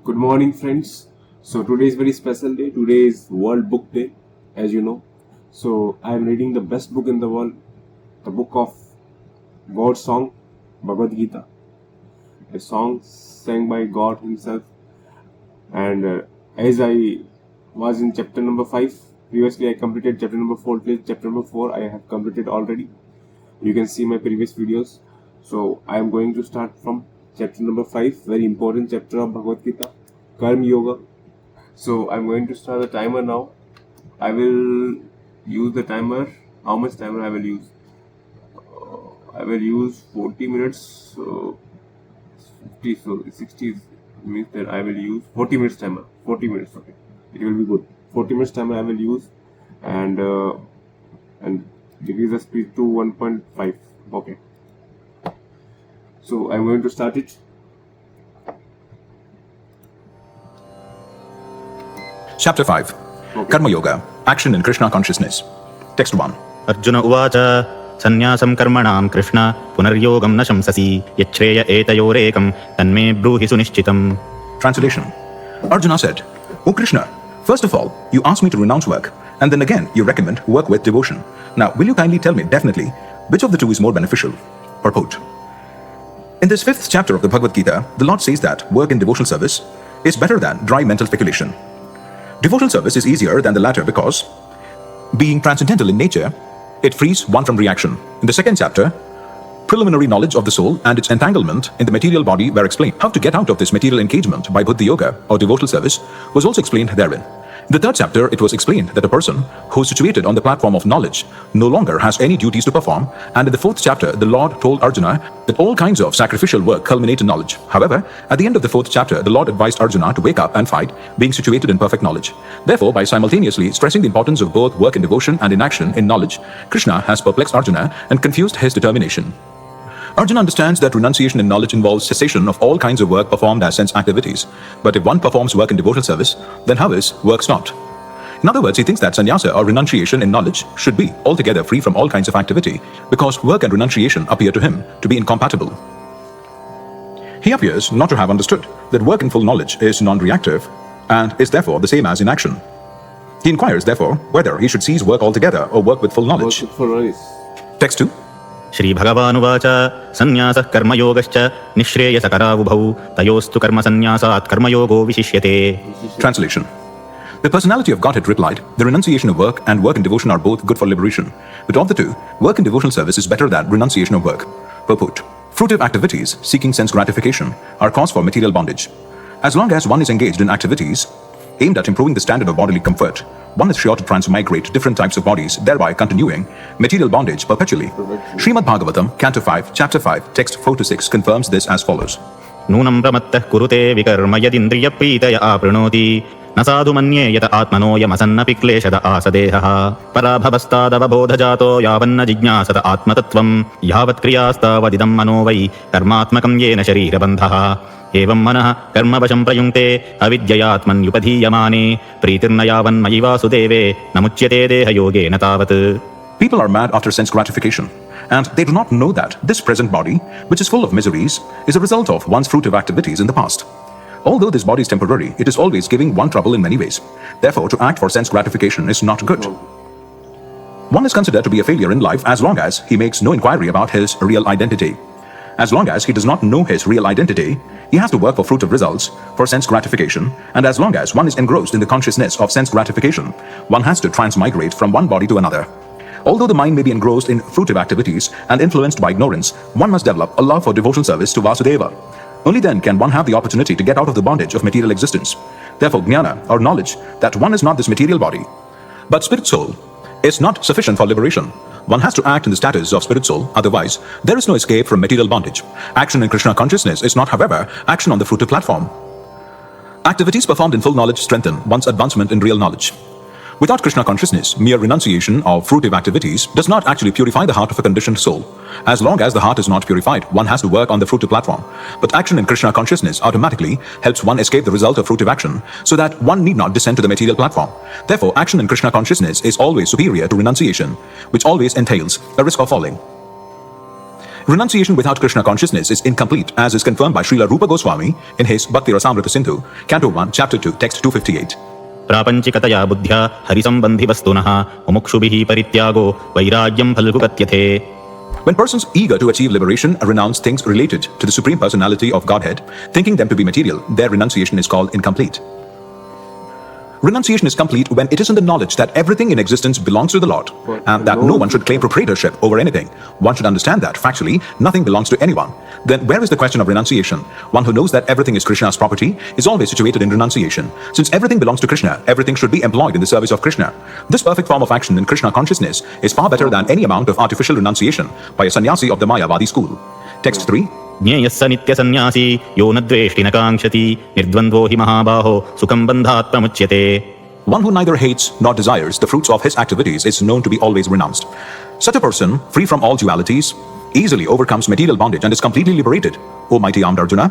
Good morning, friends. So today is very special day. Today is World Book Day, as you know. So I am reading the best book in the world, the book of God's song, Bhagavad Gita, a song sang by God Himself. And as I was in chapter number 5, previously I completed chapter number 4. Chapter number 4 I have completed already. You can see my previous videos. So I am going to start from chapter number 5, very important chapter of Bhagavad Gita, Karma Yoga. So I'm going to start the timer now. I will use the timer. How much timer I will use? I will use 40 minutes. So 50, so 60 means that I will use 40 minutes timer. 40 minutes, okay. It will be good. 40 minutes timer I will use, and decrease the speed to 1.5. Okay. So I'm going to start it. Chapter 5. Okay. Karma Yoga, Action in Krishna Consciousness. Text 1. Arjuna uvacha sannyasam karmanam Krishna punaryogam na shamsasi yachreya etayorekam tanme bruhi sunishchitam. Translation. Arjuna said, O Krishna, first of all, you asked me to renounce work, and then again you recommend work with devotion. Now, will you kindly tell me definitely which of the two is more beneficial? Purport. In this 5th chapter of the Bhagavad Gita, the Lord says that work in devotional service is better than dry mental speculation. Devotional service is easier than the latter because, being transcendental in nature, it frees one from reaction. In the 2nd chapter, preliminary knowledge of the soul and its entanglement in the material body were explained. How to get out of this material engagement by Buddha Yoga or devotional service was also explained therein. In the 3rd chapter, it was explained that a person who is situated on the platform of knowledge no longer has any duties to perform, and in the 4th chapter, the Lord told Arjuna that all kinds of sacrificial work culminate in knowledge. However, at the end of the 4th chapter, the Lord advised Arjuna to wake up and fight, being situated in perfect knowledge. Therefore, by simultaneously stressing the importance of both work in devotion and in action in knowledge, Krishna has perplexed Arjuna and confused his determination. Arjuna understands that renunciation in knowledge involves cessation of all kinds of work performed as sense activities. But if one performs work in devotional service, then how is work stopped? In other words, he thinks that sannyasa or renunciation in knowledge should be altogether free from all kinds of activity, because work and renunciation appear to him to be incompatible. He appears not to have understood that work in full knowledge is non-reactive and is therefore the same as inaction. He inquires, therefore, whether he should cease work altogether or work with full knowledge. Text 2. Shri Bhagavanuvacha sannyasah karma yogascha nishreyasakaravubhau tayostu karma sannyasat karma yogo vishishyate. Translation. The personality of Godhead replied, the renunciation of work and work in devotion are both good for liberation. But of the two, work in devotional service is better than renunciation of work. Purport. Fruitive activities seeking sense gratification are cause for material bondage. As long as one is engaged in activities aimed at improving the standard of bodily comfort, one is sure to transmigrate different types of bodies, thereby continuing material bondage perpetually. Srimad Bhagavatam, Canto 5, Chapter 5, Text 4-6 confirms this as follows. Nunam pramattah kurute vikarma yadindriya pritaya apranoti nasadu manye yata atmano yamasannapi kleshada asadehaha parabhavastadava bodhajato yavanna jijñāsata atmatattvam yavat kriyāstavadidam mano vai karmatmakam yena sharira bandhaha evam manah karma vasham prayunkte avidyayatman yupadhiyamane pritirna yavan mayi vasudeve namuchyate deha yogena tavat. People are mad after sense gratification, and they do not know that this present body, which is full of miseries, is a result of one's fruitive activities in the past. Although this body is temporary, it is always giving one trouble in many ways. Therefore, to act for sense gratification is not good. One is considered to be a failure in life as long as he makes no inquiry about his real identity. As long as he does not know his real identity, he has to work for fruitive results, for sense gratification, and as long as one is engrossed in the consciousness of sense gratification, one has to transmigrate from one body to another. Although the mind may be engrossed in fruitive activities and influenced by ignorance, one must develop a love for devotional service to Vasudeva. Only then can one have the opportunity to get out of the bondage of material existence. Therefore, jnana, or knowledge, that one is not this material body, but spirit soul, is not sufficient for liberation. One has to act in the status of spirit soul, otherwise, there is no escape from material bondage. Action in Krishna consciousness is not, however, action on the fruitive platform. Activities performed in full knowledge strengthen one's advancement in real knowledge. Without Krishna consciousness, mere renunciation of fruitive activities does not actually purify the heart of a conditioned soul. As long as the heart is not purified, one has to work on the fruitive platform. But action in Krishna consciousness automatically helps one escape the result of fruitive action, so that one need not descend to the material platform. Therefore, action in Krishna consciousness is always superior to renunciation, which always entails a risk of falling. Renunciation without Krishna consciousness is incomplete, as is confirmed by Srila Rupa Goswami in his Bhakti Rasamrita Sindhu, Canto 1, Chapter 2, Text 258. प्रापञ्चिकतया बुद्ध्या हरिसम्बन्धिवस्तुनः मुमुक्षुभिः परित्यागो वैराग्यं फल्गु कथ्यते. When persons eager to achieve liberation renounce things related to the Supreme Personality of Godhead, thinking them to be material, their renunciation is called incomplete. Renunciation is complete when it is in the knowledge that everything in existence belongs to the Lord, and that no one should claim proprietorship over anything. One should understand that, factually, nothing belongs to anyone. Then where is the question of renunciation? One who knows that everything is Krishna's property is always situated in renunciation. Since everything belongs to Krishna, everything should be employed in the service of Krishna. This perfect form of action in Krishna consciousness is far better than any amount of artificial renunciation by a sannyasi of the Mayavadi school. Text 3. ज्ञेयः स नित्यसन्न्यासी यो न द्वेष्टि न काङ्क्षति निर्द्वन्द्वो हि महाबाहो सुखं बन्धात् प्रमुच्यते. One who neither hates nor desires the fruits of his activities is known to be always renounced. Such a person, free from all dualities, easily overcomes material bondage and is completely liberated, O mighty armed Arjuna.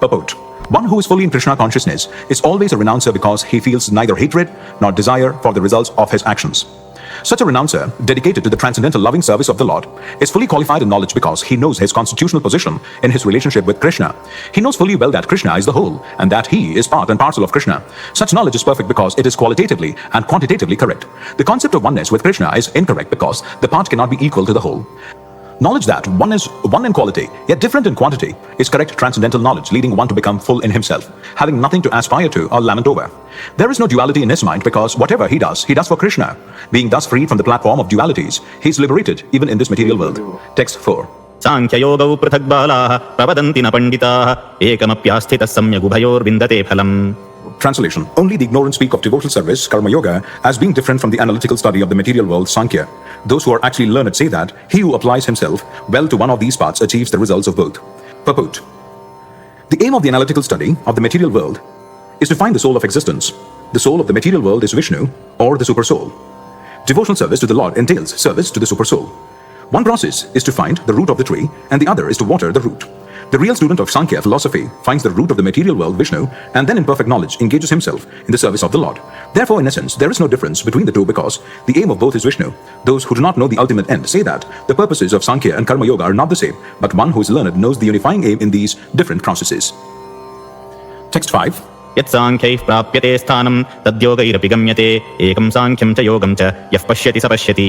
Purport. One who is fully in Krishna consciousness is always a renouncer because he feels neither hatred nor desire for the results of his actions. Such a renouncer, dedicated to the transcendental loving service of the Lord, is fully qualified in knowledge because he knows his constitutional position in his relationship with Krishna. He knows fully well that Krishna is the whole and that he is part and parcel of Krishna. Such knowledge is perfect because it is qualitatively and quantitatively correct. The concept of oneness with Krishna is incorrect because the part cannot be equal to the whole. Knowledge that one is one in quality, yet different in quantity, is correct transcendental knowledge, leading one to become full in himself, having nothing to aspire to or lament over. There is no duality in his mind because whatever he does for Krishna. Being thus freed from the platform of dualities, he is liberated even in this material world. Text 4. सांख्ययोगौ पृथक् बालाः प्रवदन्ति न पण्डिताः एकमप्यास्थितः सम्यगुभयोर्विन्दते फलम्. Translation. Only the ignorant speak of devotional service, karma yoga, as being different from the analytical study of the material world, Sankhya. Those who are actually learned say that he who applies himself well to one of these paths achieves the results of both. Purport. The aim of the analytical study of the material world is to find the soul of existence. The soul of the material world is Vishnu, or the Supersoul. Devotional service to the Lord entails service to the Supersoul. One process is to find the root of the tree, and the other is to water the root. The real student of Sankhya philosophy finds the root of the material world, Vishnu, and then in perfect knowledge engages himself in the service of the Lord. Therefore, in essence, there is no difference between the two because the aim of both is Vishnu. Those who do not know the ultimate end say that the purposes of Sankhya and Karma Yoga are not the same, but one who is learned knows the unifying aim in these different processes. Text 5. यत्साङ्ख्यैः प्राप्यते स्थानं तद्योगैरपि गम्यते एकं साङ्ख्यं च योगं च यः पश्यति स पश्यति.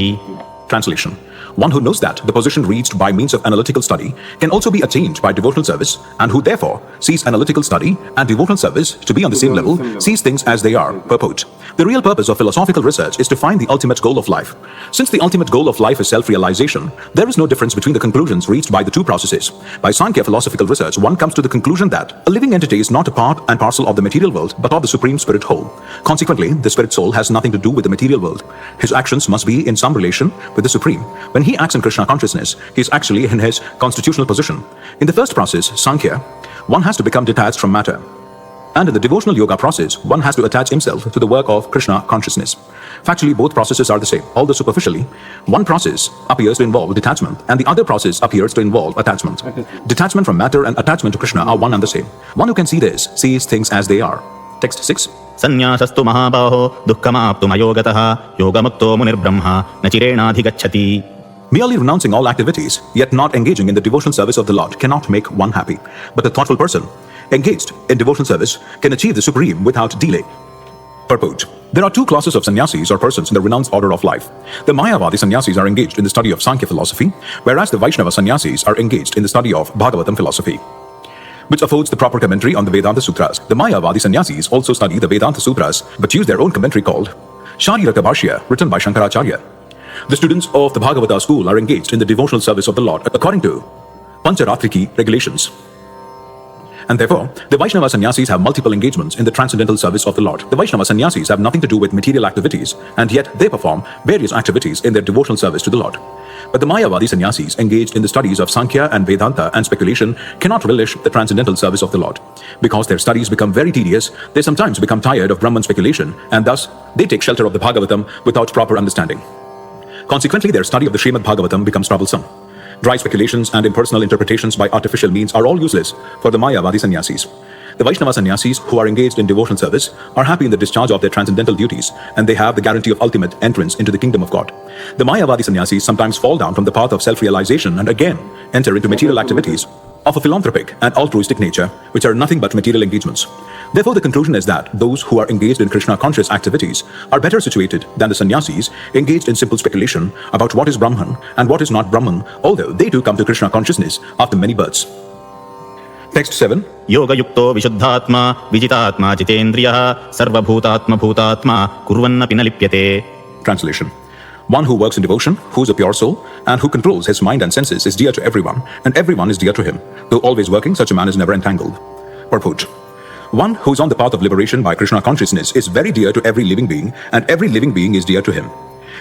Translation. One who knows that the position reached by means of analytical study can also be attained by devotional service, and who therefore sees analytical study and devotional service to be on the same level, sees things as they are. Purport. The real purpose of philosophical research is to find the ultimate goal of life. Since the ultimate goal of life is self-realization, there is no difference between the conclusions reached by the two processes. By Sankhya philosophical research, one comes to the conclusion that a living entity is not a part and parcel of the material world, but of the Supreme Spirit whole. Consequently, the Spirit Soul has nothing to do with the material world. His actions must be in some relation with the Supreme. When he acts in Krishna consciousness, he is actually in his constitutional position. In the first process, Sankhya, one has to become detached from matter. And in the devotional yoga process, one has to attach himself to the work of Krishna consciousness. Factually, both processes are the same, although superficially, one process appears to involve detachment and the other process appears to involve attachment. Detachment from matter and attachment to Krishna are one and the same. One who can see this sees things as they are. Text 6. सन्न्यासस्तु महाबाहो दुःखमाप्तुमयोगतः योगमुक्तो मुनिर्ब्रह्मा न चिरेणाधिगच्छति. Merely renouncing all activities, yet not engaging in the devotional service of the Lord, cannot make one happy. But a thoughtful person, engaged in devotional service, can achieve the Supreme without delay. Purport. There are two classes of sannyasis or persons in the renounced order of life. The Mayavadi sannyasis are engaged in the study of Sankhya philosophy, whereas the Vaishnava sannyasis are engaged in the study of Bhagavatam philosophy, which affords the proper commentary on the Vedanta Sutras. The Mayavadi sannyasis also study the Vedanta Sutras, but use their own commentary called Shariraka Bhashya, written by Shankaracharya. The students of the Bhagavata school are engaged in the devotional service of the Lord according to Pancharatriki regulations. And therefore, the Vaishnava sannyasis have multiple engagements in the transcendental service of the Lord. The Vaishnava sannyasis have nothing to do with material activities, and yet they perform various activities in their devotional service to the Lord. But the Mayavadi sannyasis, engaged in the studies of Sankhya and Vedanta and speculation, cannot relish the transcendental service of the Lord. Because their studies become very tedious, they sometimes become tired of Brahman speculation, and thus they take shelter of the Bhagavatam without proper understanding. Consequently, their study of the Srimad Bhagavatam becomes troublesome. Dry speculations and impersonal interpretations by artificial means are all useless for the Mayavadi sannyasis. The Vaishnava sannyasis who are engaged in devotional service are happy in the discharge of their transcendental duties, and they have the guarantee of ultimate entrance into the kingdom of God. The Mayavadi sannyasis sometimes fall down from the path of self-realization and again enter into material activities of a philanthropic and altruistic nature, which are nothing but material engagements. Therefore, the conclusion is that those who are engaged in Krishna-conscious activities are better situated than the sannyasis engaged in simple speculation about what is Brahman and what is not Brahman, although they too come to Krishna consciousness after many births. Text 7. Yoga yukto vishuddhatma vijitatma jitendriyah sarvabhutatma bhutatma kurvannapi na lipyate. Translation. One who works in devotion, who is a pure soul, and who controls his mind and senses is dear to everyone, and everyone is dear to him. Though always working, such a man is never entangled. Purport. One who is on the path of liberation by Krishna consciousness is very dear to every living being, and every living being is dear to him.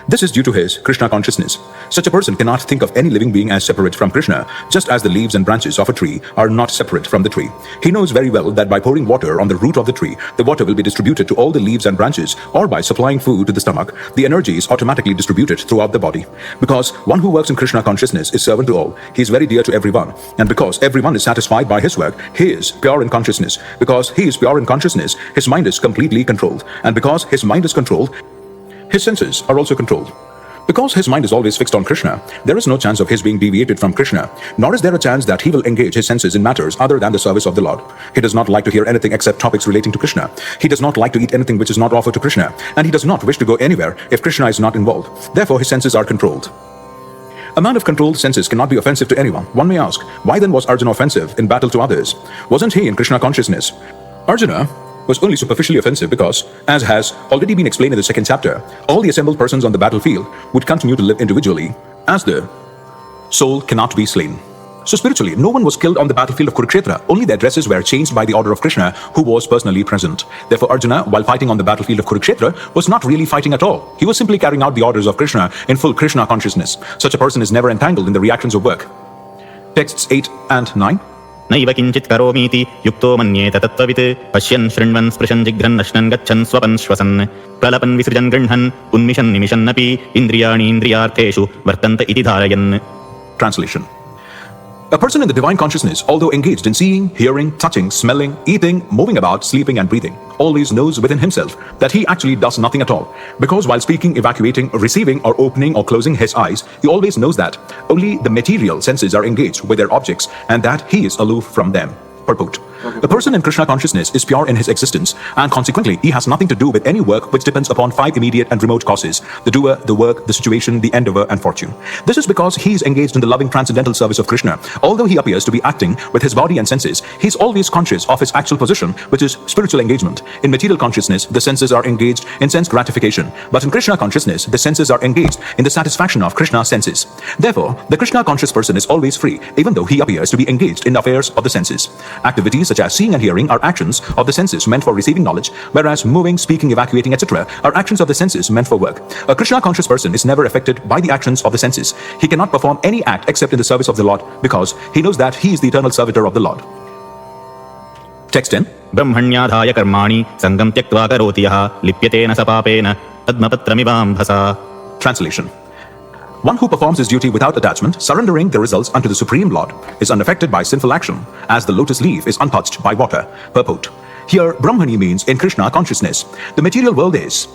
This is due to his Krishna consciousness. Such a person cannot think of any living being as separate from Krishna, just as the leaves and branches of a tree are not separate from the tree. He knows very well that by pouring water on the root of the tree, the water will be distributed to all the leaves and branches, or by supplying food to the stomach, the energy is automatically distributed throughout the body. Because one who works in Krishna consciousness is servant to all, he is very dear to everyone. And because everyone is satisfied by his work, he is pure in consciousness. Because he is pure in consciousness, his mind is completely controlled. And because his mind is controlled, his senses are also controlled. Because his mind is always fixed on Krishna, there is no chance of his being deviated from Krishna, nor is there a chance that he will engage his senses in matters other than the service of the Lord. He does not like to hear anything except topics relating to Krishna. He does not like to eat anything which is not offered to Krishna, and he does not wish to go anywhere if Krishna is not involved. Therefore, his senses are controlled. A man of controlled senses cannot be offensive to anyone. One may ask, why then was Arjuna offensive in battle to others? Wasn't he in Krishna consciousness? Arjuna was only superficially offensive because, as has already been explained in the second chapter, all the assembled persons on the battlefield would continue to live individually, as the soul cannot be slain. So spiritually, no one was killed on the battlefield of Kurukshetra, only their dresses were changed by the order of Krishna, who was personally present. Therefore, Arjuna, while fighting on the battlefield of Kurukshetra, was not really fighting at all. He was simply carrying out the orders of Krishna in full Krishna consciousness. Such a person is never entangled in the reactions of work. Texts 8 and 9. नैव किञ्चित् करोमीति युक्तो मन्येत तत्त्ववित् पश्यन् शृण्वन् स्पृशन् जिघ्रन् अश्नन् गच्छन् स्वपन् श्वसन् प्रलपन् विसृजन् गृह्णन् उन्मिषन् निमिषन्नपि इन्द्रियाणि इन्द्रियार्थेषु वर्तन्त इति धारयन्. Translation. A person in the divine consciousness, although engaged in seeing, hearing, touching, smelling, eating, moving about, sleeping and breathing, always knows within himself that he actually does nothing at all. Because while speaking, evacuating, receiving or opening or closing his eyes, he always knows that only the material senses are engaged with their objects and that he is aloof from them. Purport. A person in Krishna consciousness is pure in his existence, and consequently he has nothing to do with any work which depends upon 5 immediate and remote causes: the doer, the work, the situation, the endeavor and fortune. This is because he is engaged in the loving transcendental service of Krishna. Although he appears to be acting with his body and senses, he is always conscious of his actual position, which is spiritual engagement. In material consciousness, the senses are engaged in sense gratification, but in Krishna consciousness, the senses are engaged in the satisfaction of Krishna's senses. Therefore, the Krishna conscious person is always free, even though he appears to be engaged in affairs of the senses. Activities such as seeing and hearing are actions of the senses meant for receiving knowledge, whereas moving, speaking, evacuating, etc. are actions of the senses meant for work. A Krishna conscious person is never affected by the actions of the senses. He cannot perform any act except in the service of the Lord, because he knows that he is the eternal servitor of the Lord. Text 10. ब्रह्मण्याधाय कर्माणि संगं त्यक्त्वा करोति यः लिप्यते न स पापेन पद्मपत्रमिवाम्भसा. Translation. One who performs his duty without attachment, surrendering the results unto the Supreme Lord, is unaffected by sinful action, as the lotus leaf is untouched by water. Purport. Here, Brahmani means in Krishna consciousness. The material world is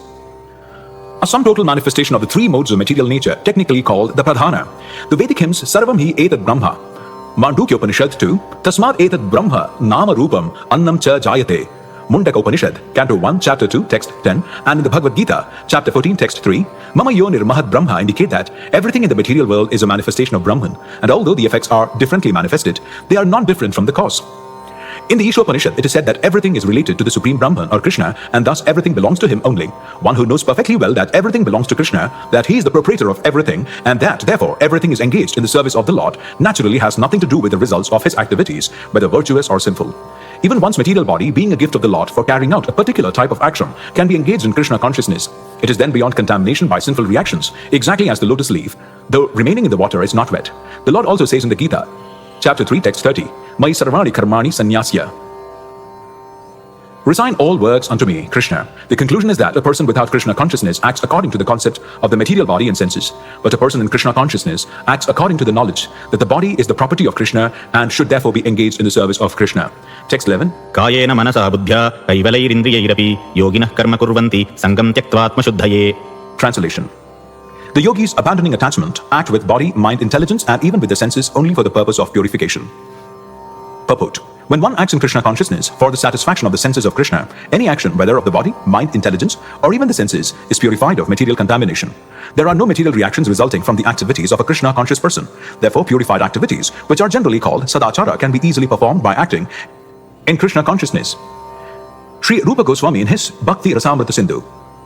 a sum total manifestation of the 3 modes of material nature, technically called the Pradhana. The Vedic hymns Sarvam hi etat Brahma, Mandukya Upanishad 2, Tasmad etat Brahma, Nama Rupam, Annam cha Jayate, Mundaka Upanishad, Canto 1, Chapter 2, Text 10, and in the Bhagavad Gita, Chapter 14, Text 3, Mama Yonir Mahat Brahma indicate that everything in the material world is a manifestation of Brahman, and although the effects are differently manifested, they are not different from the cause. In the Upanishad, it is said that everything is related to the Supreme Brahman or Krishna, and thus everything belongs to him only. One who knows perfectly well that everything belongs to Krishna, that he is the proprietor of everything, and that therefore everything is engaged in the service of the Lord, naturally has nothing to do with the results of his activities, whether virtuous or sinful. Even one's material body, being a gift of the Lord for carrying out a particular type of action, can be engaged in Krishna consciousness. It is then beyond contamination by sinful reactions, exactly as the lotus leaf, though remaining in the water, is not wet. The Lord also says in the Gita, Chapter 3, Text 30, Mai sarvani karmani sanyasya. Resign all works unto me, Krishna. The conclusion is that a person without Krishna consciousness acts according to the concept of the material body and senses, but a person in Krishna consciousness acts according to the knowledge that the body is the property of Krishna and should therefore be engaged in the service of Krishna. Text 11. कायेन मनसा बुद्ध्या कैवलैरिन्द्रियैरपि योगिनः कर्म कुर्वन्ति सङ्गं त्यक्त्वात्मशुद्धये. Translation. The yogis, abandoning attachment, act with body, mind, intelligence, and even with the senses only for the purpose of purification. Purport. When one acts in Krishna consciousness for the satisfaction of the senses of Krishna, any action, whether of the body, mind, intelligence, or even the senses, is purified of material contamination. There are no material reactions resulting from the activities of a Krishna conscious person. Therefore, purified activities, which are generally called sadachara, can be easily performed by acting in Krishna consciousness. Sri Rupa Goswami in his Bhakti Rasamrita Sindhu,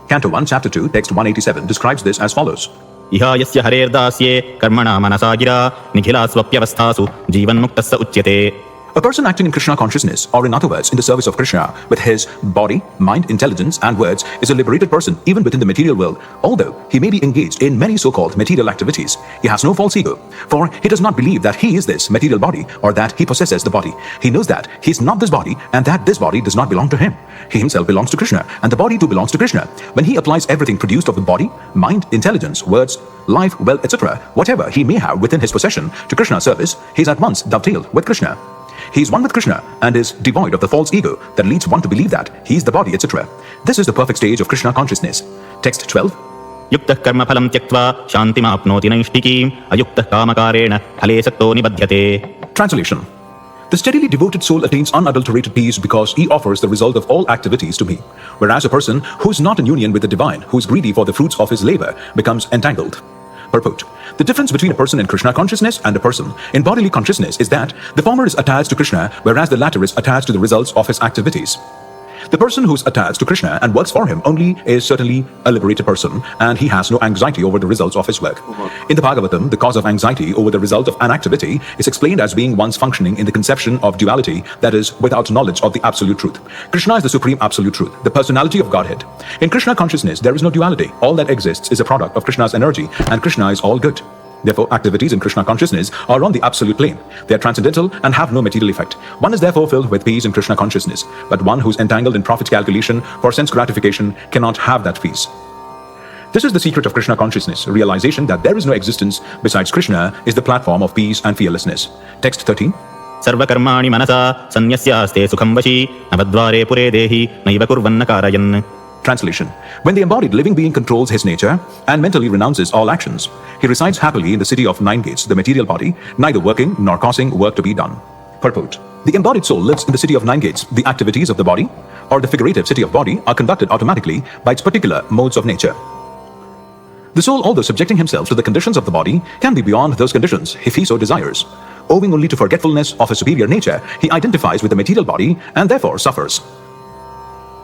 Canto 1, Chapter 2, Text 187, describes this as follows. इहा यस्य हरेर्दास्ये कर्मणा मनसा गिरा निखिला स्वप्यवस्थासु जीवन्मुक्तस्य उच्यते. A person acting in Krishna consciousness, or in other words, in the service of Krishna, with his body, mind, intelligence, and words, is a liberated person even within the material world, although he may be engaged in many so-called material activities. He has no false ego, for he does not believe that he is this material body or that he possesses the body. He knows that he is not this body and that this body does not belong to him. He himself belongs to Krishna, and the body too belongs to Krishna. When he applies everything produced of the body, mind, intelligence, words, life, wealth, etc., whatever he may have within his possession to Krishna's service, he is at once dovetailed with Krishna. He is one with Krishna and is devoid of the false ego that leads one to believe that he is the body, etc. This is the perfect stage of Krishna consciousness. Text 12. युक्तः कर्मफलं त्यक्त्वा शान्तिमाप्नोति नैष्ठिकीम् अयुक्तः कामकारेण फले सक्तो निबध्यते. Translation. The steadily devoted soul attains unadulterated peace because he offers the result of all activities to me, whereas a person who is not in union with the divine, who is greedy for the fruits of his labor, becomes entangled. Purport. The difference between a person in Krishna consciousness and a person in bodily consciousness is that the former is attached to Krishna, whereas the latter is attached to the results of his activities. The person who is attached to Krishna and works for him only is certainly a liberated person, and he has no anxiety over the results of his work. In the Bhagavatam, the cause of anxiety over the result of an activity is explained as being one's functioning in the conception of duality, that is, without knowledge of the absolute truth. Krishna is the supreme absolute truth, the personality of Godhead. In Krishna consciousness, there is no duality. All that exists is a product of Krishna's energy, and Krishna is all good. Therefore, activities in Krishna consciousness are on the absolute plane. They are transcendental and have no material effect. One is therefore filled with peace in Krishna consciousness, but one who is entangled in profit calculation for sense gratification cannot have that peace. This is the secret of Krishna consciousness. Realization that there is no existence besides Krishna is the platform of peace and fearlessness. Text 13. सर्वकर्माणि मनसा सन्न्यस्यास्ते सुखं वशी नवद्वारे पुरे देहि नैव कुर्वन्न कारयन्. Translation. When the embodied living being controls his nature and mentally renounces all actions, he resides happily in the city of 9 gates, the material body, neither working nor causing work to be done. Purport. The embodied soul lives in the city of 9 gates. The activities of the body, or the figurative city of body, are conducted automatically by its particular modes of nature. The soul, although subjecting himself to the conditions of the body, can be beyond those conditions if he so desires. Owing only to forgetfulness of his superior nature, he identifies with the material body and therefore suffers.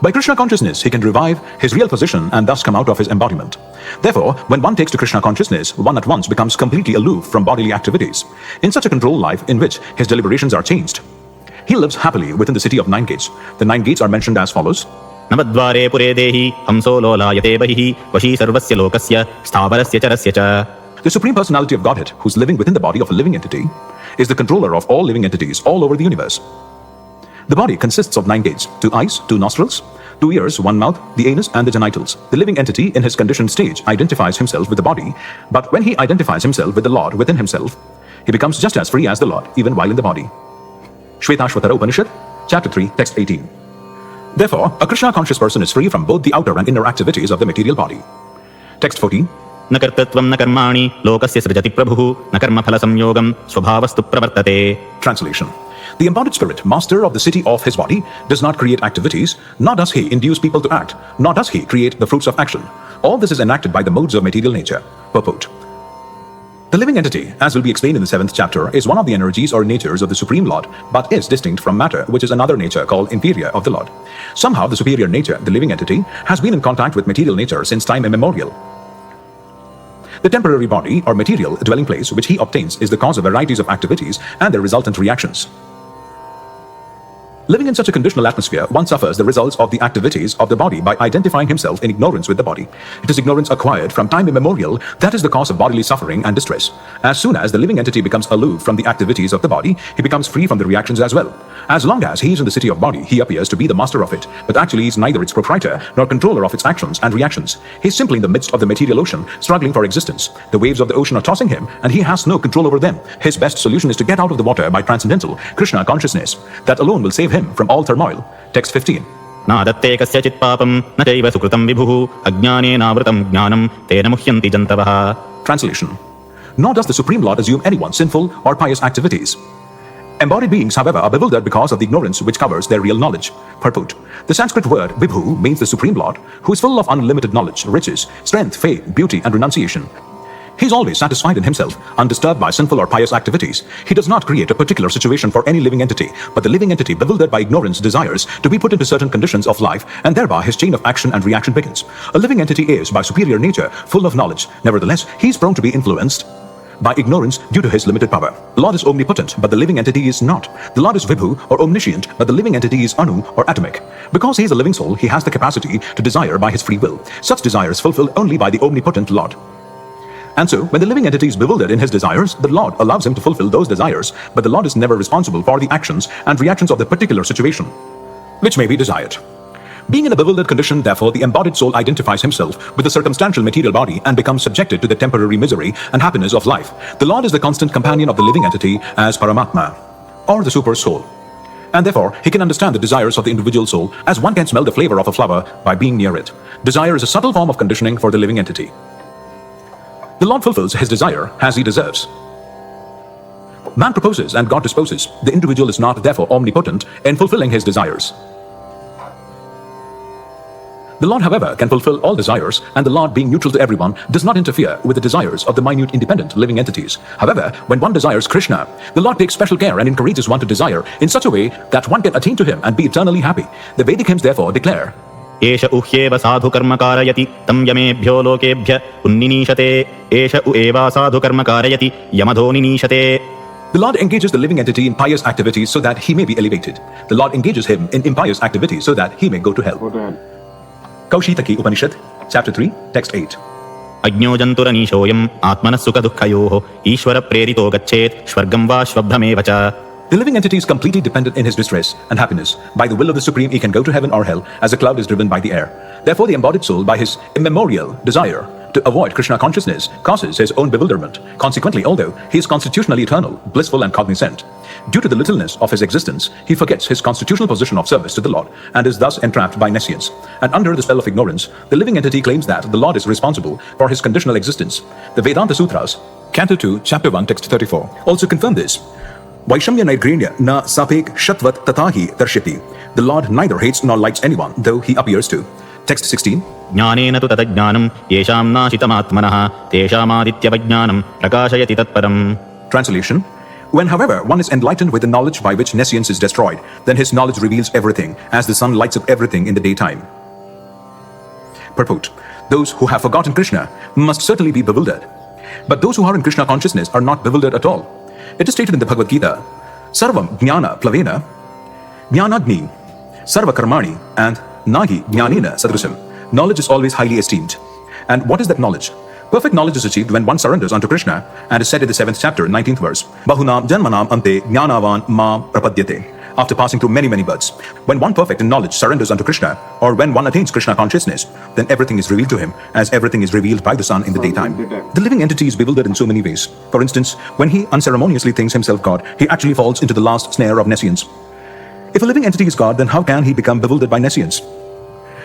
By Krishna consciousness, he can revive his real position and thus come out of his embodiment. Therefore, when one takes to Krishna consciousness, one at once becomes completely aloof from bodily activities. In such a controlled life in which his deliberations are changed, he lives happily within the city of 9 gates. The 9 gates are mentioned as follows. नवद्वारे पुरे देहि हंसो लोलायते बहिः वशी सर्वस्य लोकस्य स्थावरस्य चरस्य च. The Supreme Personality of Godhead, who is living within the body of a living entity, is the controller of all living entities all over the universe. The body consists of 9 gates, 2 eyes, 2 nostrils, 2 ears, 1 mouth, the anus and the genitals. The living entity in his conditioned stage identifies himself with the body, but when he identifies himself with the Lord within himself, he becomes just as free as the Lord, even while in the body. Shvetashvatara Upanishad, Chapter 3, Text 18. Therefore, a Krishna conscious person is free from both the outer and inner activities of the material body. Text 14. न कर्तृत्वं न कर्माणि लोकस्य सृजति प्रभुः न कर्मफलसंयोगं स्वभावस्तु प्रवर्तते. Translation. The embodied spirit, master of the city of his body, does not create activities, nor does he induce people to act, nor does he create the fruits of action. All this is enacted by the modes of material nature. Purport. The living entity, as will be explained in the 7th chapter, is one of the energies or natures of the Supreme Lord, but is distinct from matter, which is another nature called inferior of the Lord. Somehow, the superior nature, the living entity, has been in contact with material nature since time immemorial. The temporary body or material dwelling place which he obtains is the cause of varieties of activities and their resultant reactions. Living in such a conditional atmosphere, one suffers the results of the activities of the body by identifying himself in ignorance with the body. It is ignorance acquired from time immemorial that is the cause of bodily suffering and distress. As soon as the living entity becomes aloof from the activities of the body, he becomes free from the reactions as well. As long as he is in the city of body, he appears to be the master of it, but actually is neither its proprietor nor controller of its actions and reactions. He is simply in the midst of the material ocean, struggling for existence. The waves of the ocean are tossing him, and he has no control over them. His best solution is to get out of the water by transcendental Krishna consciousness. That alone will save him from all turmoil. Text 15. नादत्ते कस्यचित् पापं न चैव सुकृतं विभुः अज्ञानेनावृतं ज्ञानं तेन मुह्यन्ति जन्तवः. Translation. Nor does the Supreme Lord assume anyone's sinful or pious activities. Embodied beings, however, are bewildered because of the ignorance which covers their real knowledge. Purport. The Sanskrit word Vibhu means the Supreme Lord, who is full of unlimited knowledge, riches, strength, faith, beauty, and renunciation. He is always satisfied in himself, undisturbed by sinful or pious activities. He does not create a particular situation for any living entity, but the living entity, bewildered by ignorance, desires to be put into certain conditions of life, and thereby his chain of action and reaction begins. A living entity is, by superior nature, full of knowledge. Nevertheless, he is prone to be influenced by ignorance due to his limited power. The Lord is omnipotent, but the living entity is not. The Lord is Vibhu, or omniscient, but the living entity is Anu, or atomic. Because he is a living soul, he has the capacity to desire by his free will. Such desire is fulfilled only by the omnipotent Lord. And so, when the living entity is bewildered in his desires, the Lord allows him to fulfill those desires, but the Lord is never responsible for the actions and reactions of the particular situation, which may be desired. Being in a bewildered condition, therefore, the embodied soul identifies himself with the circumstantial material body and becomes subjected to the temporary misery and happiness of life. The Lord is the constant companion of the living entity as Paramatma, or the super soul. And therefore, he can understand the desires of the individual soul as one can smell the flavor of a flower by being near it. Desire is a subtle form of conditioning for the living entity. The Lord fulfills his desire as he deserves. Man proposes and God disposes. The individual is not therefore omnipotent in fulfilling his desires. The Lord, however, can fulfill all desires, and the Lord, being neutral to everyone, does not interfere with the desires of the minute independent living entities. However, when one desires Krishna, the Lord takes special care and encourages one to desire in such a way that one can attain to him and be eternally happy. The Vedic hymns therefore declare, एष उह्येव साधु कर्म कारयति तं यमेभ्यो लोकेभ्य उन्निनीशते एष उ एवा साधु कर्म कारयति यमधो निनीशते. The Lord engages the living entity in pious activities so that he may be elevated. The Lord engages him in impious activities so that he may go to hell. Go to hell. Kaushitaki Upanishad, Chapter 3, Text 8. अज्ञो जन्तुरनीशोऽयम् आत्मनः सुखदुःखयोः ईश्वर प्रेरितो गच्छेत् स्वर्गं वा श्वब्धमेव च. The living entity is completely dependent in his distress and happiness. By the will of the Supreme, he can go to heaven or hell as a cloud is driven by the air. Therefore, the embodied soul, by his immemorial desire to avoid Krishna consciousness, causes his own bewilderment. Consequently, although he is constitutionally eternal, blissful and cognizant, due to the littleness of his existence, he forgets his constitutional position of service to the Lord and is thus entrapped by nescience. And under the spell of ignorance, the living entity claims that the Lord is responsible for his conditional existence. The Vedanta Sutras, Canto 2, Chapter 1, Text 34, also confirm this. Vaishamya Naigrenya na sapek shatvat tatahi darshiti. The Lord neither hates nor likes anyone, though he appears to. Text 16. ज्ञानेन तु ततज्ञानं येषां नाशितमात्मनः तेषामादित्यवज्ञानं प्रकाशयति तत्परम्. Translation. When, however, one is enlightened with the knowledge by which nescience is destroyed, then his knowledge reveals everything, as the sun lights up everything in the daytime. Purport. Those who have forgotten Krishna must certainly be bewildered. But those who are in Krishna consciousness are not bewildered at all. It is stated in the Bhagavad Gita, Sarvam Jnana Plavena, Jnanagni, Sarva Karmani, and Nahi Jnanena Sadrusam. Knowledge is always highly esteemed. And what is that knowledge? Perfect knowledge is achieved when one surrenders unto Krishna, and is said in the 7th chapter, 19th verse, Bahunam Janmanam Ante Jnanavan Ma Prapadyate. After passing through many births, when one perfect in knowledge surrenders unto Krishna, or when one attains Krishna consciousness, then everything is revealed to him, as everything is revealed by the sun in the daytime. The living entity is bewildered in so many ways. For instance, when he unceremoniously thinks himself God, he actually falls into the last snare of nescience. If a living entity is God, then how can he become bewildered by nescience?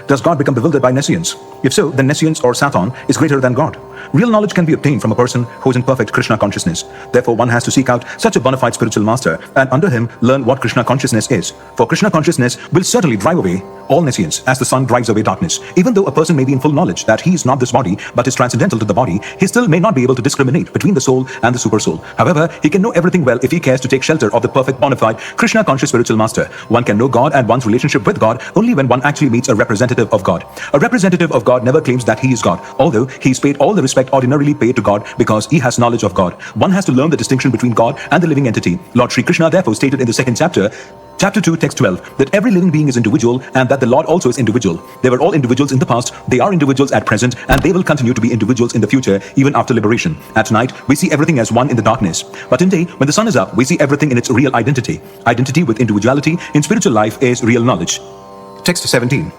Does God become bewildered by nescience? If so, then nescience or Satan is greater than God. Real knowledge can be obtained from a person who is in perfect Krishna consciousness. Therefore, one has to seek out such a bona fide spiritual master and under him learn what Krishna consciousness is. For Krishna consciousness will certainly drive away all nescience as the sun drives away darkness. Even though a person may be in full knowledge that he is not this body but is transcendental to the body, he still may not be able to discriminate between the soul and the super soul. However, he can know everything well if he cares to take shelter of the perfect bona fide Krishna conscious spiritual master. One can know God and one's relationship with God only when one actually meets a representative of God. A representative of God never claims that he is God, although he is paid all the respect ordinarily paid to God because he has knowledge of God. One has to learn the distinction between God and the living entity. Lord Sri Krishna therefore stated in the 2nd chapter, chapter 2, text 12, that every living being is individual and that the Lord also is individual. They were all individuals in the past, they are individuals at present, and they will continue to be individuals in the future, even after liberation. At night, we see everything as one in the darkness. But in day, when the sun is up, we see everything in its real identity. Identity with individuality in spiritual life is real knowledge. Text 17.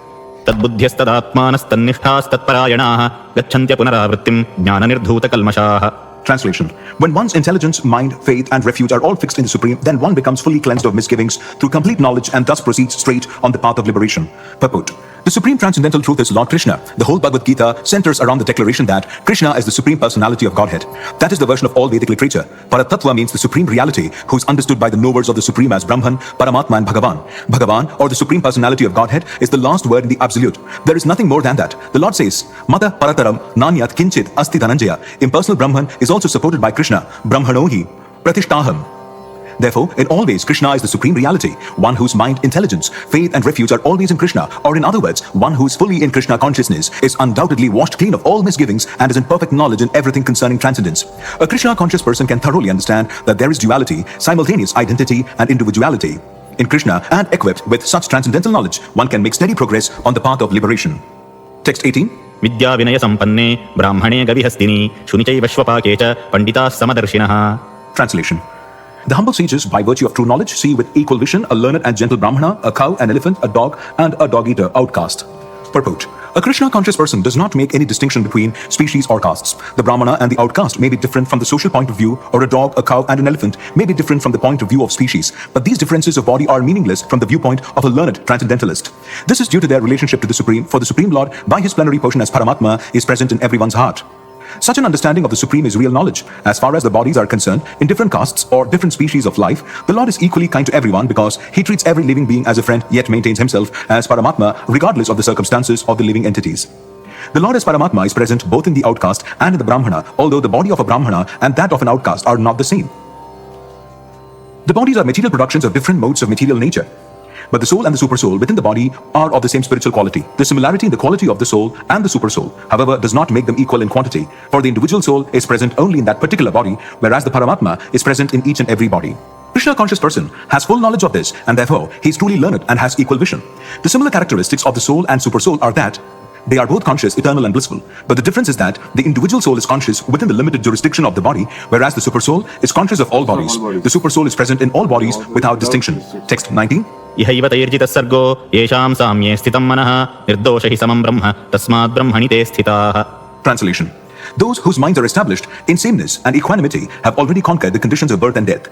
तद्बुद्ध्यस्तदात्मानस्तन्निष्ठास्तत्परायणाः गच्छन्त्य पुनरावृत्तिं ज्ञाननिर्धूतकल्मषाः. Translation. When one's intelligence, mind, faith, and refuge are all fixed in the Supreme, then one becomes fully cleansed of misgivings through complete knowledge and thus proceeds straight on the path of liberation. Purport. The Supreme Transcendental Truth is Lord Krishna. The whole Bhagavad Gita centers around the declaration that Krishna is the Supreme Personality of Godhead. That is the version of all Vedic literature. Paratattva means the Supreme Reality, who is understood by the knowers of the Supreme as Brahman, Paramatma, and Bhagavan. Bhagavan, or the Supreme Personality of Godhead, is the last word in the Absolute. There is nothing more than that. The Lord says, Mata Parataram Nanyat Kinchit Asti Dhananjaya. Impersonal Brahman is also supported by Krishna. Brahmanohi Pratishtaham. Therefore, in all ways, Krishna is the Supreme Reality, one whose mind, intelligence, faith, and refuge are always in Krishna, or in other words, one who is fully in Krishna consciousness, is undoubtedly washed clean of all misgivings and is in perfect knowledge in everything concerning transcendence. A Krishna conscious person can thoroughly understand that there is duality, simultaneous identity, and individuality in Krishna, and equipped with such transcendental knowledge, one can make steady progress on the path of liberation. Text 18. विद्या विनय संपन्ने ब्राह्मणे गविहस्तिनि शुनिचैव श्वपाके च पंडिताः समदर्शिनः. Translation. The humble sages, by virtue of true knowledge, see with equal vision a learned and gentle Brahmana, a cow, an elephant, a dog, and a dog-eater outcast. Purport. A Krishna-conscious person does not make any distinction between species or castes. The Brahmana and the outcast may be different from the social point of view, or a dog, a cow, and an elephant may be different from the point of view of species. But these differences of body are meaningless from the viewpoint of a learned transcendentalist. This is due to their relationship to the Supreme, for the Supreme Lord, by his plenary portion as Paramatma, is present in everyone's heart. Such an understanding of the Supreme is real knowledge. As far as the bodies are concerned, in different castes or different species of life, the Lord is equally kind to everyone because he treats every living being as a friend, yet maintains himself as Paramatma regardless of the circumstances of the living entities. The Lord as Paramatma is present both in the outcast and in the Brahmana, although the body of a Brahmana and that of an outcast are not the same. The bodies are material productions of different modes of material nature. But the soul and the supersoul within the body are of the same spiritual quality. The similarity in the quality of the soul and the supersoul, however, does not make them equal in quantity, for the individual soul is present only in that particular body, whereas the Paramatma is present in each and every body. Krishna conscious person has full knowledge of this, and therefore he is truly learned and has equal vision. The similar characteristics of the soul and supersoul are that they are both conscious, eternal, and blissful. But the difference is that the individual soul is conscious within the limited jurisdiction of the body, whereas the supersoul is conscious of all bodies. The supersoul is present in all bodies without distinction. Text 19. इहैव तैर्जितः सर्गो येषां साम्ये स्थितं मनः निर्दोष हि समं ब्रह्म तस्मात् ब्रह्मणि ते स्थिताः. Translation. Those whose minds are established in sameness and equanimity have already conquered the conditions of birth and death.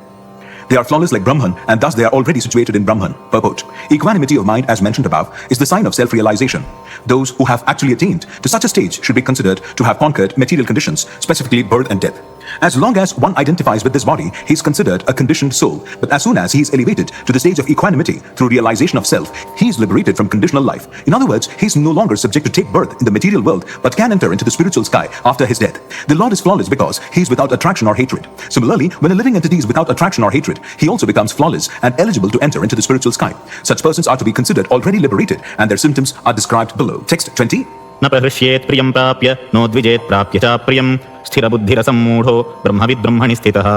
They are flawless like Brahman, and thus they are already situated in Brahman. Purport. Equanimity of mind, as mentioned above, is the sign of self-realization. Those who have actually attained to such a stage should be considered to have conquered material conditions, specifically birth and death. As long as one identifies with this body, he is considered a conditioned soul. But as soon as he is elevated to the stage of equanimity through realization of self, he is liberated from conditional life. In other words, he is no longer subject to take birth in the material world, but can enter into the spiritual sky after his death. The Lord is flawless because he is without attraction or hatred. Similarly, when a living entity is without attraction or hatred, he also becomes flawless and eligible to enter into the spiritual sky. Such persons are to be considered already liberated, and their symptoms are described below. Text 20. न प्रहृष्येत् प्रियं प्राप्य नोद्विजेत् प्राप्य च प्रियं स्थिरबुद्धिरसम्मूढो ब्रह्मविद् ब्रह्मणि स्थितः.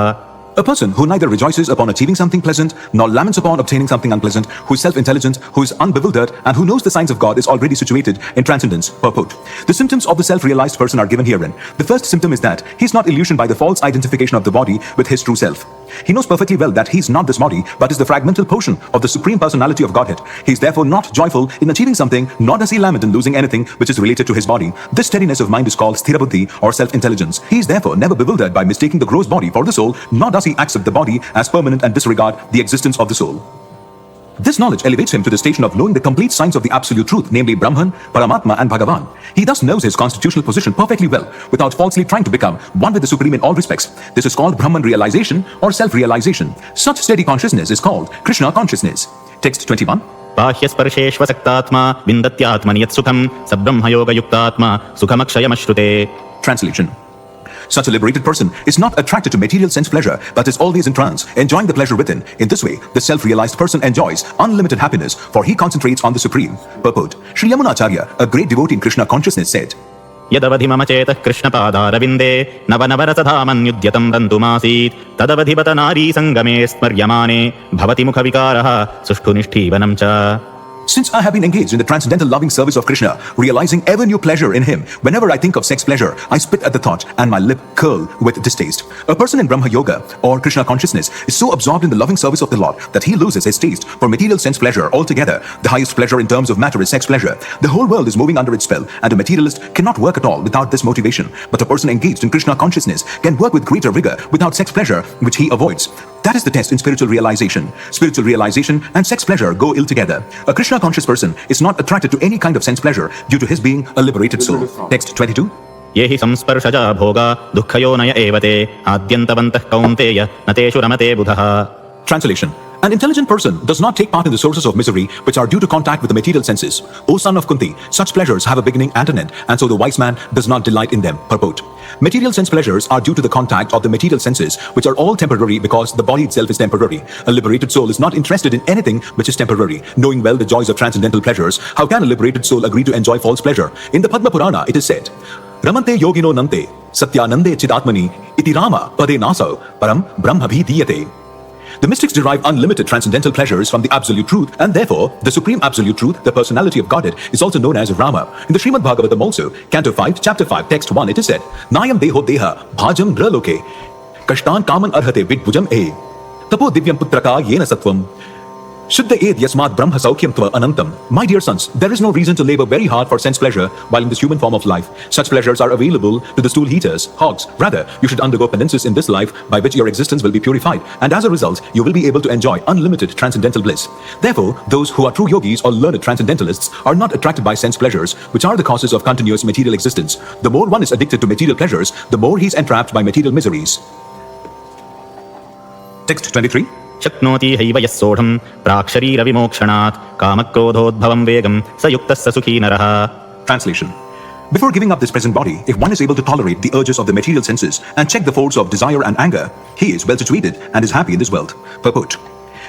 A person who neither rejoices upon achieving something pleasant nor laments upon obtaining something unpleasant, who is self-intelligent, who is unbewildered, and who knows the signs of God is already situated in transcendence. Purport. The symptoms of the self-realized person are given herein. The first symptom is that he is not illusioned by the false identification of the body with his true self. He knows perfectly well that he is not this body, but is the fragmental portion of the Supreme Personality of Godhead. He is therefore not joyful in achieving something, nor does he lament in losing anything which is related to his body. This steadiness of mind is called sthirabuddhi or self-intelligence. He is therefore never bewildered by mistaking the gross body for the soul, nor does he accept the body as permanent and disregard the existence of the soul. This knowledge elevates him to the station of knowing the complete signs of the absolute truth, namely Brahman, Paramatma, and Bhagavan. He thus knows his constitutional position perfectly well, without falsely trying to become one with the Supreme in all respects. This is called Brahman realization or self-realization. Such steady consciousness is called Krishna Consciousness. Text 21. बाह्यस्पर्शेष्वसक्तात्मा विन्दत्यात्मनि यत् सुखं स ब्रह्मयोगयुक्तात्मा सुखमक्षयमश्नुते. Translation. Such a liberated person is not attracted to material sense pleasure, but is always in trance, enjoying the pleasure within. In this way, the self-realized person enjoys unlimited happiness, for he concentrates on the Supreme. Purport. Sri Yamunacharya, a great devotee in Krishna consciousness, said, यदवधि मम चेतः कृष्णपादारविन्दे नवनवरसधामन्युद्यतं रन्तुमासीत् तदवधि बत नारी सङ्गमे स्मर्यमाने भवति मुखविकारः सुष्ठु निष्ठीवनं च. Since I have been engaged in the transcendental loving service of Krishna, realizing ever new pleasure in him, whenever I think of sex pleasure, I spit at the thought and my lip curl with distaste. A person in Brahma Yoga or Krishna consciousness is so absorbed in the loving service of the Lord that he loses his taste for material sense pleasure altogether. The highest pleasure in terms of matter is sex pleasure. The whole world is moving under its spell, and a materialist cannot work at all without this motivation. But a person engaged in Krishna consciousness can work with greater rigor without sex pleasure, which he avoids. That is the test in spiritual realization. Spiritual realization and sex pleasure go ill together. A Krishna conscious person is not attracted to any kind of sense pleasure due to his being a liberated soul. Text 22. ये हि संस्पर्शजा भोगा दुःखयोनय एव ते आद्यन्तवन्तः कौन्तेय न तेषु रमते बुधः. Translation. An intelligent person does not take part in the sources of misery which are due to contact with the material senses. O son of Kunti, such pleasures have a beginning and an end, and so the wise man does not delight in them. Purport. Material sense pleasures are due to the contact of the material senses, which are all temporary because the body itself is temporary. A liberated soul is not interested in anything which is temporary. Knowing well the joys of transcendental pleasures, how can a liberated soul agree to enjoy false pleasure? In the Padma Purana, it is said, Ramante yogino nante, satyanande chidatmani, iti rama pade naso, param brahmabhi diyate. The mystics derive unlimited transcendental pleasures from the absolute truth, and therefore, the supreme absolute truth, the personality of Godhead, is also known as Rama. In the Srimad Bhagavatam also, Canto 5, Chapter 5, Text 1, it is said, Nayam deho deha, bhajam draloke, kashtan kaman arhate vidbujam e, tapo divyam putraka yena sattvam, Shuddha ed yasmat brahma saukyam tva anantam. My dear sons, there is no reason to labor very hard for sense pleasure while in this human form of life. Such pleasures are available to the stool heaters, hogs. Rather, you should undergo penances in this life by which your existence will be purified, and as a result, you will be able to enjoy unlimited transcendental bliss. Therefore, those who are true yogis or learned transcendentalists are not attracted by sense pleasures, which are the causes of continuous material existence. The more one is addicted to material pleasures, the more he is entrapped by material miseries. Text 23. शक्नोति have यः सोढं प्राक्शरीरविमोक्षणात् कामक्रोधोद्भवं वेगं स युक्तः स सुखी नरः. Translation. Before giving up this present body, if one is able to tolerate the urges of the material senses and check the force of desire and anger, he is well situated and is happy in this world. Purport.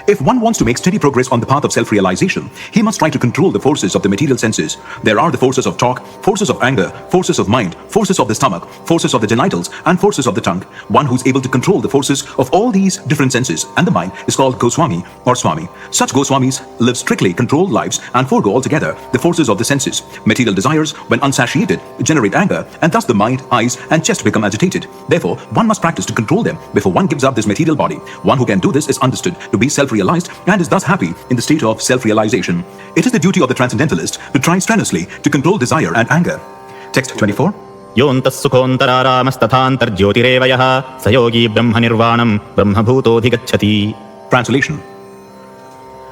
If one wants to make steady progress on the path of self-realization, he must try to control the forces of the material senses. There are the forces of talk, forces of anger, forces of mind, forces of the stomach, forces of the genitals, and forces of the tongue. One who is able to control the forces of all these different senses and the mind is called Goswami or Swami. Such Goswamis live strictly controlled lives and forego altogether the forces of the senses. Material desires, when unsatiated, generate anger, and thus the mind, eyes, and chest become agitated. Therefore, one must practice to control them before one gives up this material body. One who can do this is understood to be self-realized and is thus happy in the state of self-realization. It is the duty of the transcendentalist to try strenuously to control desire and anger. Text 24. योऽन्तः सुखोऽन्तरारामस्तथान्तर्ज्योतिरेव यः स योगी ब्रह्मनिर्वाणं ब्रह्मभूतोऽधिगच्छति. Translation.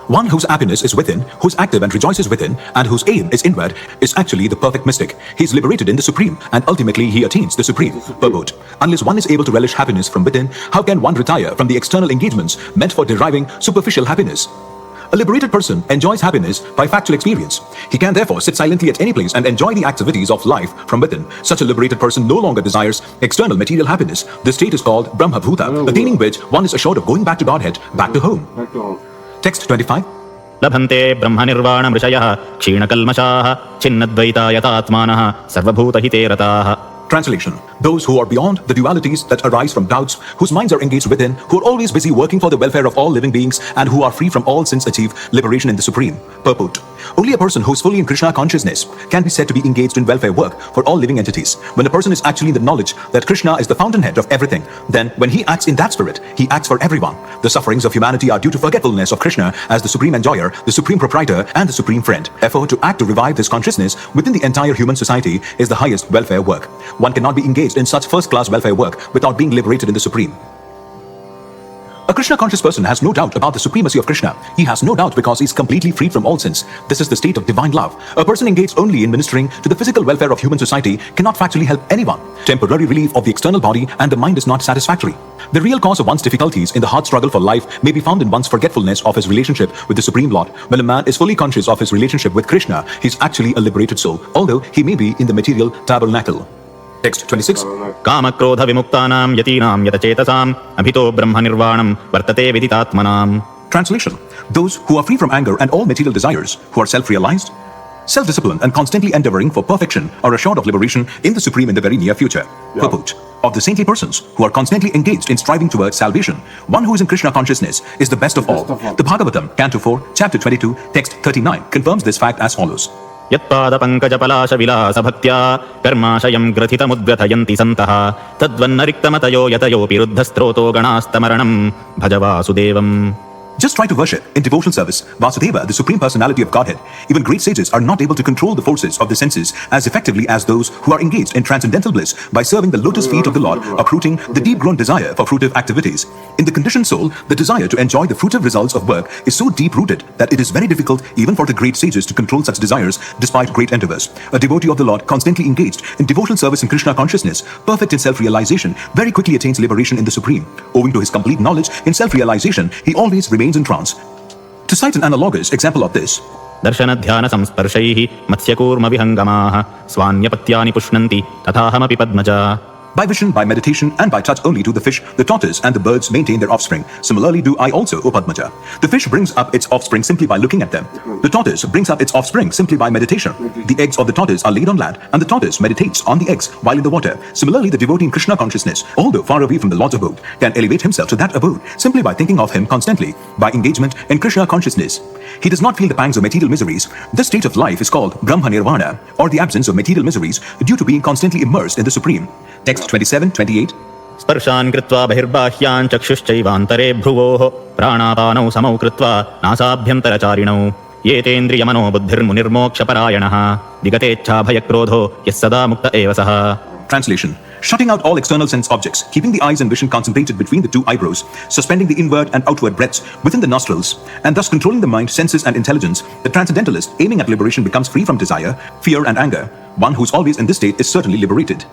One whose happiness is within, who's active and rejoices within, and whose aim is inward, is actually the perfect mystic. He is liberated in the Supreme, and ultimately he attains the Supreme. Purport. Unless one is able to relish happiness from within, how can one retire from the external engagements meant for deriving superficial happiness? A liberated person enjoys happiness by factual experience. He can therefore sit silently at any place and enjoy the activities of life from within. Such a liberated person no longer desires external material happiness. This state is called Brahma Bhuta, attaining which one is assured of going back to Godhead, back to home. Text 25. लभन्ते ब्रह्मनिर्वाणमृषयः क्षीणकल्मषाः छिन्नद्वैतायतात्मानः सर्वभूतहिते रताः. Translation. Those who are beyond the dualities that arise from doubts, whose minds are engaged within, who are always busy working for the welfare of all living beings, and who are free from all sins achieve liberation in the Supreme. Purport. Only a person who is fully in Krishna consciousness can be said to be engaged in welfare work for all living entities. When a person is actually in the knowledge that Krishna is the fountainhead of everything, then when he acts in that spirit, he acts for everyone. The sufferings of humanity are due to forgetfulness of Krishna as the supreme enjoyer, the supreme proprietor, and the supreme friend. Therefore, to act to revive this consciousness within the entire human society is the highest welfare work. One cannot be engaged in such first-class welfare work without being liberated in the Supreme. A Krishna conscious person has no doubt about the supremacy of Krishna. He has no doubt because he is completely freed from all sins. This is the state of divine love. A person engaged only in ministering to the physical welfare of human society cannot factually help anyone. Temporary relief of the external body and the mind is not satisfactory. The real cause of one's difficulties in the hard struggle for life may be found in one's forgetfulness of his relationship with the Supreme Lord. When a man is fully conscious of his relationship with Krishna, he is actually a liberated soul, although he may be in the material tabernacle. Text 26. कामक्रोधविमुक्तानां यतीनां यतचेतसाम् अभितो ब्रह्मनिर्वाणं वर्तते विदितात्मनाम्. Translation. Those who are free from anger and all material desires, who are self-realized, Self-discipline and constantly endeavoring for perfection are assured of liberation in the Supreme in the very near future. Purport. Of the saintly persons who are constantly engaged in striving towards salvation, one who is in Krishna consciousness is the best of all. The Bhagavatam, Canto 4, Chapter 22, Text 39 confirms this fact as follows. यत्पादपङ्कजपलाशविलासभक्त्या कर्माशयं ग्रथितमुद्ग्रथयन्ति सन्तः तद्वन्नरिक्तमतयो यतयोऽपि रुद्धस्त्रोतो गणास्तमरणं भज वासुदेवम्. Just try to worship in devotional service Vasudeva, the Supreme Personality of Godhead. Even great sages are not able to control the forces of the senses as effectively as those who are engaged in transcendental bliss by serving the lotus feet of the Lord, uprooting the deep-grown desire for fruitive activities. In the conditioned soul, the desire to enjoy the fruitive results of work is so deep-rooted that it is very difficult even for the great sages to control such desires despite great endeavors. A devotee of the Lord constantly engaged in devotional service in Krishna consciousness, perfect in self-realization, very quickly attains liberation in the Supreme. Owing to his complete knowledge in self-realization, he always remains in trance. To cite an analogous example of this, दर्शनध्यान संस्पर्शैः मत्स्यकूर्मविहङ्गमाः स्वान्यपत्यानि पुष्णन्ति तथाहमपि Padmaja. by vision, by meditation, and by touch only to the fish, the tortoise and the birds maintain their offspring. Similarly do I also, O Padmaja. The fish brings up its offspring simply by looking at them. The tortoise brings up its offspring simply by meditation. The eggs of the tortoise are laid on land, and the tortoise meditates on the eggs while in the water. Similarly, the devotee in Krishna consciousness, although far away from the Lord's abode, can elevate himself to that abode simply by thinking of him constantly, by engagement in Krishna consciousness. He does not feel the pangs of material miseries. This state of life is called Brahma Nirvana, or the absence of material miseries due to being constantly immersed in the Supreme. Text 27-28. स्पर्शान् कृत्वा बहिर्बाह्यान् चक्षुश्चैवान्तरे भ्रुवोः प्राणापानौ समौ कृत्वा नासाभ्यन्तरचारिणौ ये तेन्द्रियमनो बुद्धिर्मुनिर्मोक्षपरायणः विगतेच्छाभयक्रोधो यः सदा मुक्त एव सः. Translation. Shutting out all external sense objects, keeping the eyes and vision concentrated between the two eyebrows, suspending the inward and outward breaths within the nostrils, and thus controlling the mind, senses and intelligence, the transcendentalist aiming at liberation becomes free from desire, fear and anger. One who is always in this state is certainly liberated.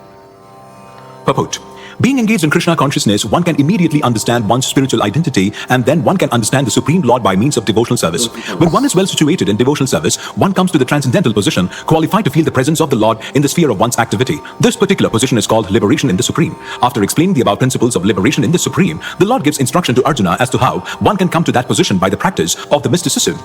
Purport. Being engaged in Krishna consciousness, one can immediately understand one's spiritual identity, and then one can understand the Supreme Lord by means of devotional service. When one is well situated in devotional service, one comes to the transcendental position, qualified to feel the presence of the Lord in the sphere of one's activity. This particular position is called liberation in the Supreme. After explaining the above principles of liberation in the Supreme, the Lord gives instruction to Arjuna as to how one can come to that position by the practice of the mysticism,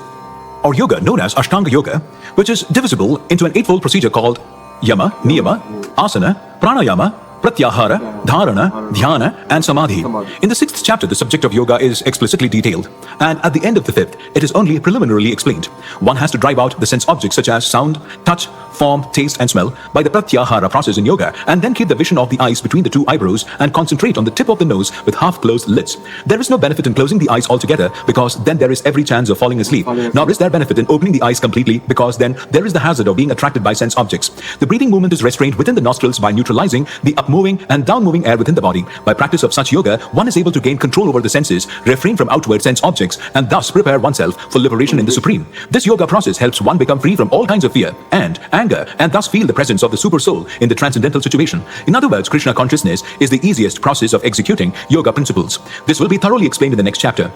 or yoga known as Ashtanga Yoga, which is divisible into an eightfold procedure called Yama, Niyama, Asana, Pranayama, Pratyahara, Dharana, Dhyana, and Samadhi. In the 6th chapter, the subject of yoga is explicitly detailed, and at the end of the 5th, it is only preliminarily explained. One has to drive out the sense objects such as sound, touch, form, taste, and smell by the Pratyahara process in yoga, and then keep the vision of the eyes between the two eyebrows and concentrate on the tip of the nose with half-closed lids. There is no benefit in closing the eyes altogether, because then there is every chance of falling asleep. Nor is there benefit in opening the eyes completely, because then there is the hazard of being attracted by sense objects. The breathing movement is restrained within the nostrils by neutralizing the up-moving and down-moving air within the body. By practice of such yoga, one is able to gain control over the senses, refrain from outward sense objects, and thus prepare oneself for liberation in the Supreme. This yoga process helps one become free from all kinds of fear and anger, and thus feel the presence of the super soul in the transcendental situation. In other words, Krishna consciousness is the easiest process of executing yoga principles. This will be thoroughly explained in the next chapter.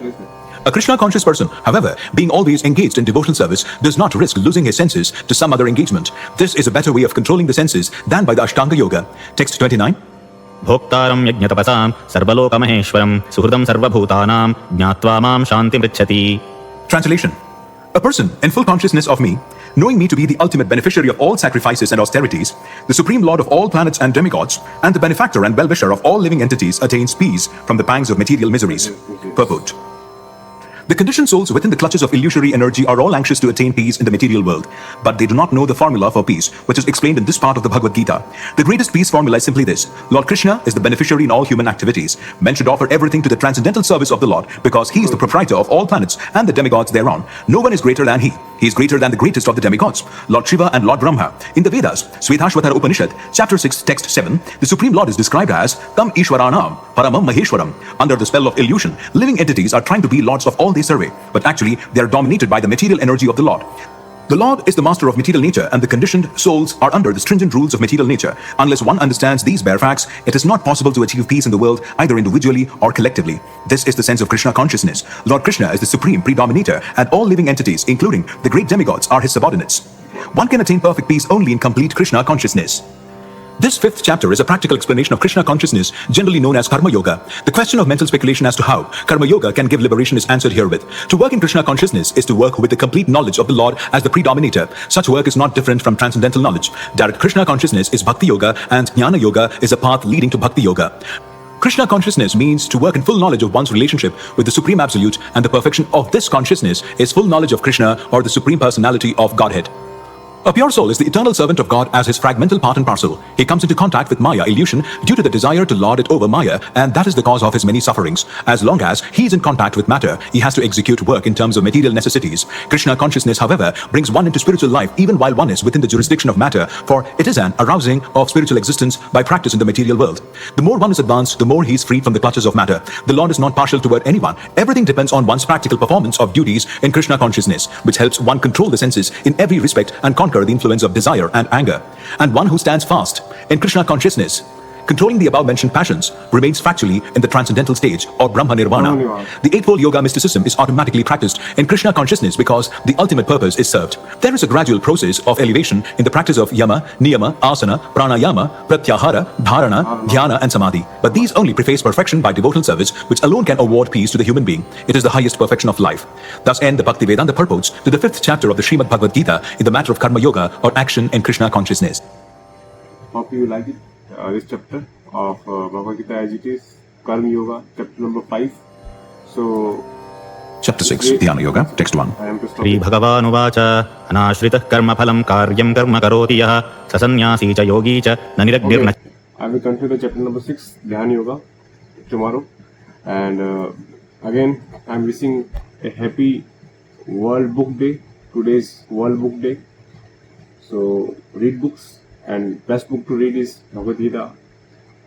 A Krishna conscious person, however, being always engaged in devotional service, does not risk losing his senses to some other engagement. This is a better way of controlling the senses than by the Ashtanga Yoga. Text 29. भोक्तारं यज्ञतपसां सर्वलोकमहेश्वरं सुहृदं सर्वभूतानां ज्ञात्वा मां शान्तिमृच्छति. Translation. A person in full consciousness of me, knowing me to be the ultimate beneficiary of all sacrifices and austerities, the Supreme Lord of all planets and demigods, and the benefactor and well-wisher of all living entities, attains peace from the pangs of material miseries. Purport. The conditioned souls within the clutches of illusory energy are all anxious to attain peace in the material world, but they do not know the formula for peace, which is explained in this part of the Bhagavad Gita. The greatest peace formula is simply this: Lord Krishna is the beneficiary in all human activities. Men should offer everything to the transcendental service of the Lord, because he is the proprietor of all planets and the demigods thereon. No one is greater than he. He is greater than the greatest of the demigods, Lord Shiva and Lord Brahma. In the Vedas, Svetashvatara Upanishad, chapter 6, text 7, the Supreme Lord is described as Tam Ishwaranam, Paramam Maheshwaram. Under the spell of illusion, living entities are trying to be lords of all they survey, but actually they are dominated by the material energy of the Lord. The Lord is the master of material nature, and the conditioned souls are under the stringent rules of material nature. Unless one understands these bare facts, it is not possible to achieve peace in the world, either individually or collectively. This is the sense of Krishna consciousness. Lord Krishna is the supreme predominator, and all living entities, including the great demigods, are his subordinates. One can attain perfect peace only in complete Krishna consciousness. This fifth chapter is a practical explanation of Krishna consciousness, generally known as Karma Yoga. The question of mental speculation as to how Karma Yoga can give liberation is answered herewith. To work in Krishna consciousness is to work with the complete knowledge of the Lord as the predominator. Such work is not different from transcendental knowledge. Direct Krishna consciousness is Bhakti Yoga, and Jnana Yoga is a path leading to Bhakti Yoga. Krishna consciousness means to work in full knowledge of one's relationship with the Supreme Absolute, and the perfection of this consciousness is full knowledge of Krishna, or the Supreme Personality of Godhead. A pure soul is the eternal servant of God as his fragmental part and parcel. He comes into contact with Maya illusion due to the desire to lord it over Maya, and that is the cause of his many sufferings. As long as he is in contact with matter, he has to execute work in terms of material necessities. Krishna consciousness, however, brings one into spiritual life even while one is within the jurisdiction of matter, for it is an arousing of spiritual existence by practice in the material world. The more one is advanced, the more he is freed from the clutches of matter. The Lord is not partial toward anyone. Everything depends on one's practical performance of duties in Krishna consciousness, which helps one control the senses in every respect and conquer the influence of desire and anger. And one who stands fast in Krishna consciousness, controlling the above-mentioned passions, remains factually in the transcendental stage, or Brahma Nirvana. The Eightfold Yoga mysticism is automatically practiced in Krishna consciousness because the ultimate purpose is served. There is a gradual process of elevation in the practice of Yama, Niyama, Asana, Pranayama, Pratyahara, Dharana, Dhyana and Samadhi. But these only preface perfection by devotional service, which alone can award peace to the human being. It is the highest perfection of life. Thus end the Bhaktivedanta purports to the fifth chapter of the Srimad Bhagavad Gita in the matter of Karma Yoga, or action in Krishna consciousness. Hope you like it. This chapter of Bhagavad Gita as it is, Karma Yoga, chapter number 5. So, Chapter 6, Dhyana Yoga, text 1. I am to stop Shri it. भगवानुवाच अनाश्रितः कर्मफलं कार्यं कर्म करोति यः स सन्न्यासी च योगी च न निरग्निर्न Okay. I will continue the chapter number 6, Dhyana Yoga, tomorrow. And again, I am wishing a happy World Book Day. Today's World Book Day. So, read books, and best book to read is Bhagavad Gita.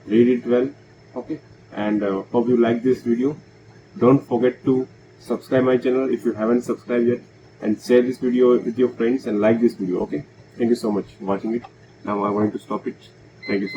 Read it well, okay? And hope you like this video. Don't forget to subscribe my channel if you haven't subscribed yet, and share this video with your friends and like this video, okay? Thank you so much for watching it. Now I'm going to stop it. Thank you so much.